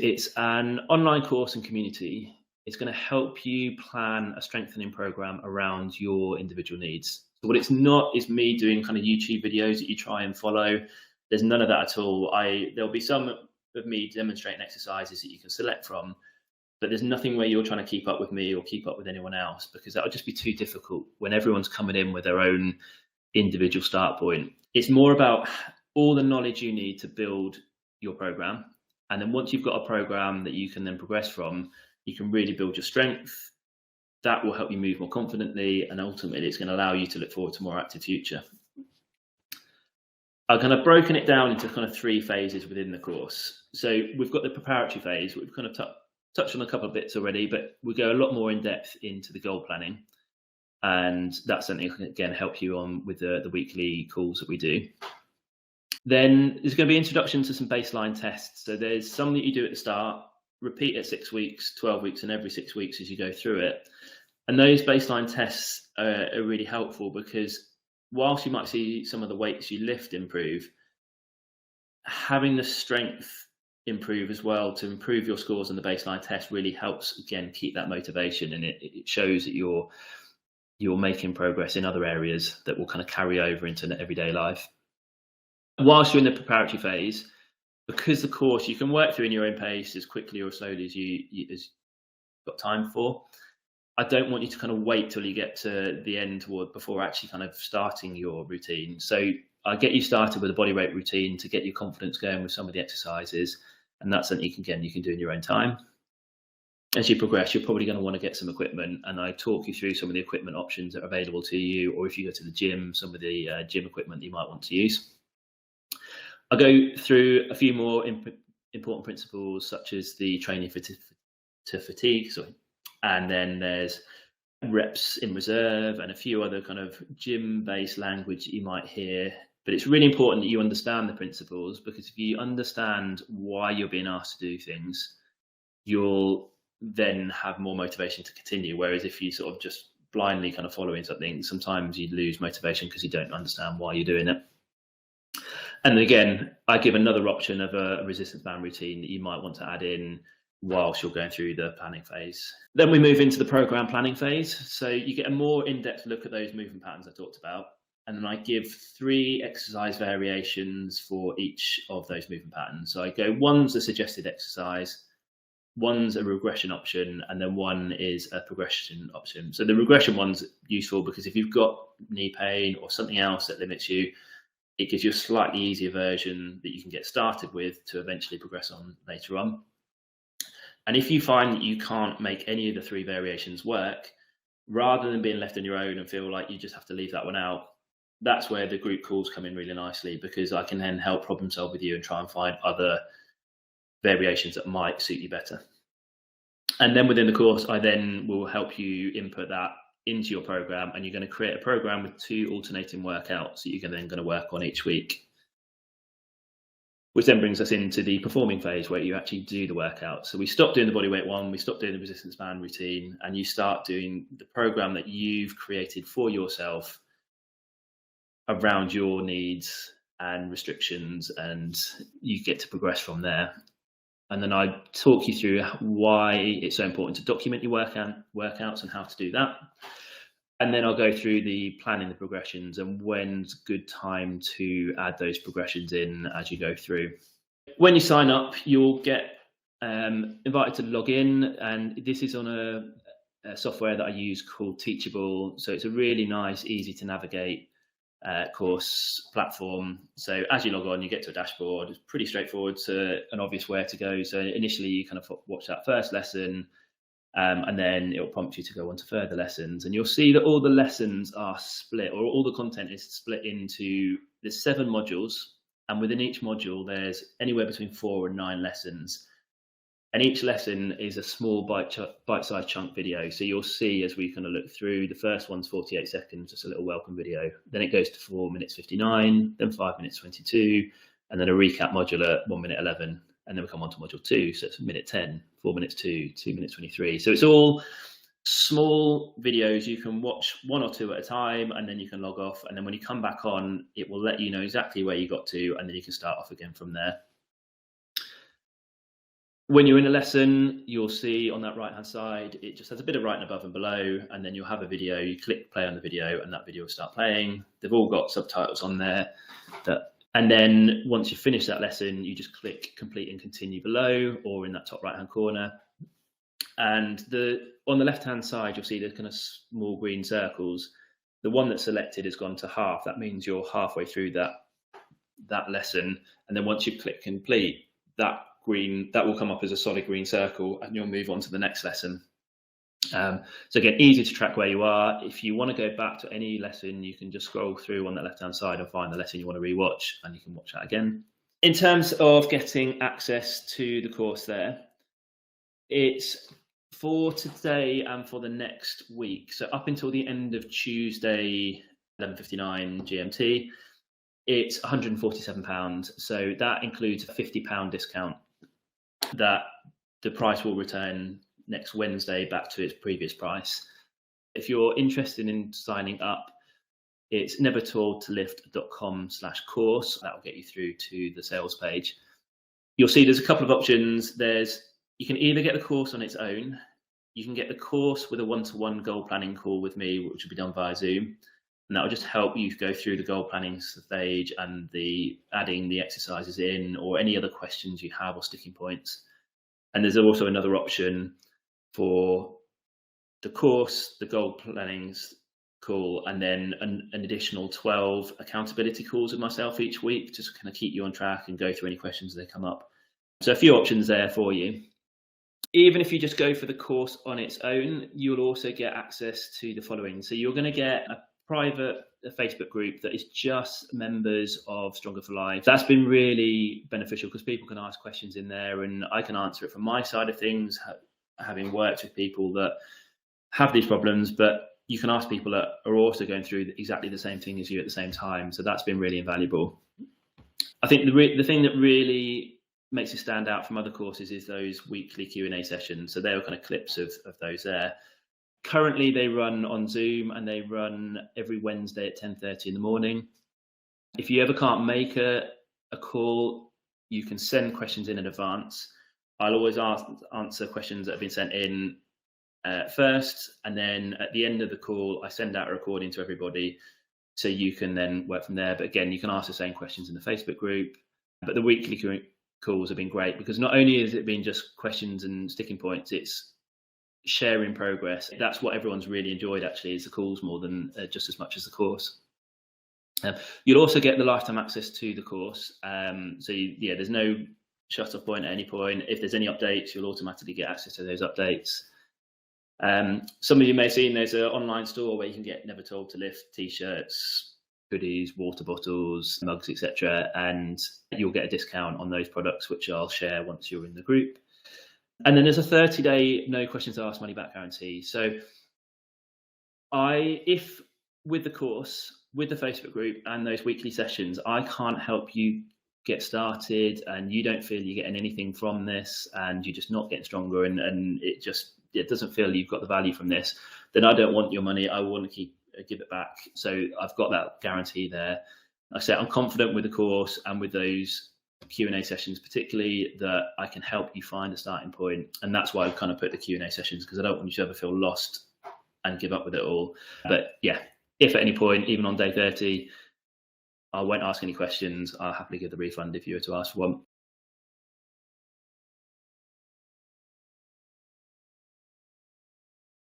It's an online course and community. It's going to help you plan a strengthening program around your individual needs. So what it's not is me doing kind of YouTube videos that you try and follow. There's none of that at all. There'll be some of me demonstrating exercises that you can select from, but there's nothing where you're trying to keep up with me or keep up with anyone else, because that would just be too difficult when everyone's coming in with their own individual start point. It's more about all the knowledge you need to build your program. And then once you've got a program that you can then progress from, you can really build your strength. That will help you move more confidently, and ultimately it's going to allow you to look forward to a more active future. I've kind of broken it down into kind of 3 phases within the course. So we've got the preparatory phase. We've kind of touched on a couple of bits already, but we go a lot more in depth into the goal planning. And that's something that can, again, help you on with the weekly calls that we do. Then there's going to be introduction to some baseline tests. So there's some that you do at the start, repeat at 6 weeks, 12 weeks, and every 6 weeks as you go through it. And those baseline tests are really helpful, because whilst you might see some of the weights you lift improve, having the strength improve as well to improve your scores on the baseline test really helps, again, keep that motivation, and it shows that you're making progress in other areas that will kind of carry over into everyday life. Whilst you're in the preparatory phase, because the course you can work through in your own pace as quickly or slowly as you've got time for, I don't want you to kind of wait till you get to the end before actually kind of starting your routine. So I get you started with a body weight routine to get your confidence going with some of the exercises, and that's something you can do in your own time. As you progress, you're probably going to want to get some equipment, and I talk you through some of the equipment options that are available to you, or if you go to the gym, some of the gym equipment that you might want to use. I'll go through a few more important principles, such as the training to fatigue, and then there's reps in reserve and a few other kind of gym-based language that you might hear. But it's really important that you understand the principles, because if you understand why you're being asked to do things, you'll then have more motivation to continue. Whereas if you sort of just blindly kind of following something, sometimes you lose motivation because you don't understand why you're doing it. And again, I give another option of a resistance band routine that you might want to add in whilst you're going through the planning phase. Then we move into the program planning phase. So you get a more in-depth look at those movement patterns I talked about. And then I give 3 exercise variations for each of those movement patterns. So I go, one's a suggested exercise, one's a regression option, and then one is a progression option. So the regression one's useful because if you've got knee pain or something else that limits you, it gives you a slightly easier version that you can get started with to eventually progress on later on. And if you find that you can't make any of the 3 variations work, rather than being left on your own and feel like you just have to leave that one out, that's where the group calls come in really nicely, because I can then help problem solve with you and try and find other variations that might suit you better. And then within the course, I then will help you input that into your program, and you're going to create a program with 2 alternating workouts that you're then going to work on each week. Which then brings us into the performing phase, where you actually do the workout. So we stop doing the bodyweight one, we stop doing the resistance band routine, and you start doing the program that you've created for yourself around your needs and restrictions, and you get to progress from there. And then I talk you through why it's so important to document your workouts and how to do that. And then I'll go through the planning the progressions and when's a good time to add those progressions in as you go through. When you sign up, you'll get invited to log in, and this is on a software that I use called Teachable. So it's a really nice, easy to navigate course platform. So as you log on, you get to a dashboard. It's pretty straightforward, to an obvious where to go. So initially you kind of watch that first lesson, and then it'll prompt you to go on to further lessons, and you'll see that all the lessons are split, or all the content is split into, there's 7 modules, and within each module there's anywhere between 4 and 9 lessons, and each lesson is a small bite-sized chunk video. So you'll see, as we kind of look through, the first one's 48 seconds, just a little welcome video, then it goes to 4 minutes 59, then 5 minutes 22, and then a recap module at 1 minute 11, and then we come on to module 2, so it's minute 10, 4 minutes 2, 2 minutes 23. So it's all small videos. You can watch 1 or 2 at a time, and then you can log off, and then when you come back on, it will let you know exactly where you got to, and then you can start off again from there. When you're in a lesson, you'll see on that right-hand side, it just has a bit of writing above and below, and then you'll have a video. You click play on the video, and that video will start playing. They've all got subtitles on there. And then once you finish that lesson, you just click complete and continue below, or in that top right-hand corner. And on the left-hand side, you'll see the kind of small green circles. The one that's selected has gone to half. That means you're halfway through that lesson. And then once you click complete, that will come up as a solid green circle, and you'll move on to the next lesson. So again, easy to track where you are. If you want to go back to any lesson, you can just scroll through on the left-hand side and find the lesson you want to rewatch, and you can watch that again. In terms of getting access to the course there, it's for today and for the next week. So up until the end of Tuesday, 11:59 GMT, it's £147. So that includes a £50 discount that the price will return next Wednesday back to its previous price. If you're interested in signing up, it's nevertoldtolift.com/course. That will get you through to the sales page. You'll see there's a couple of options. You can either get the course on its own. You can get the course with a one-to-one goal planning call with me, which will be done via Zoom. And that will just help you go through the goal planning stage and adding the exercises in, or any other questions you have or sticking points. And there's also another option for the course, the goal plannings call, and then an additional 12 accountability calls with myself each week, just to kind of keep you on track and go through any questions that come up. So a few options there for you. Even if you just go for the course on its own, you'll also get access to the following. So you're going to get a private Facebook group that is just members of Stronger for Life. That's been really beneficial because people can ask questions in there, and I can answer it from my side of things, having worked with people that have these problems, but you can ask people that are also going through exactly the same thing as you at the same time. So that's been really invaluable. I think the thing that really makes it stand out from other courses is those weekly Q&A sessions. So they're kind of clips of those there. Currently, they run on Zoom, and they run every Wednesday at 10:30 in the morning. If you ever can't make a call, you can send questions in advance. I'll always answer questions that have been sent in first, and then at the end of the call, I send out a recording to everybody, so you can then work from there. But again, you can ask the same questions in the Facebook group. But the weekly calls have been great, because not only has it been just questions and sticking points, it's sharing progress. That's what everyone's really enjoyed, actually, is the calls more than just as much as the course. You'll also get the lifetime access to the course. There's no shut-off point at any point. If there's any updates, you'll automatically get access to those updates. Some of you may have seen there's an online store where you can get Never Told to Lift t-shirts, hoodies, water bottles, mugs, etc. And you'll get a discount on those products, which I'll share once you're in the group. And then there's a 30-day no questions asked money back guarantee. So if with the course, with the Facebook group and those weekly sessions, I can't help you get started and you don't feel you're getting anything from this, and you're just not getting stronger, and it doesn't feel you've got the value from this, then I don't want your money. I want to give it back. So I've got that guarantee there. Like I said, I'm confident with the course and with those Q&A sessions, particularly, that I can help you find a starting point. And that's why I've kind of put the Q&A sessions, because I don't want you to ever feel lost and give up with it all. But yeah, if at any point, even on day 30, I won't ask any questions, I'll happily give the refund if you were to ask for one.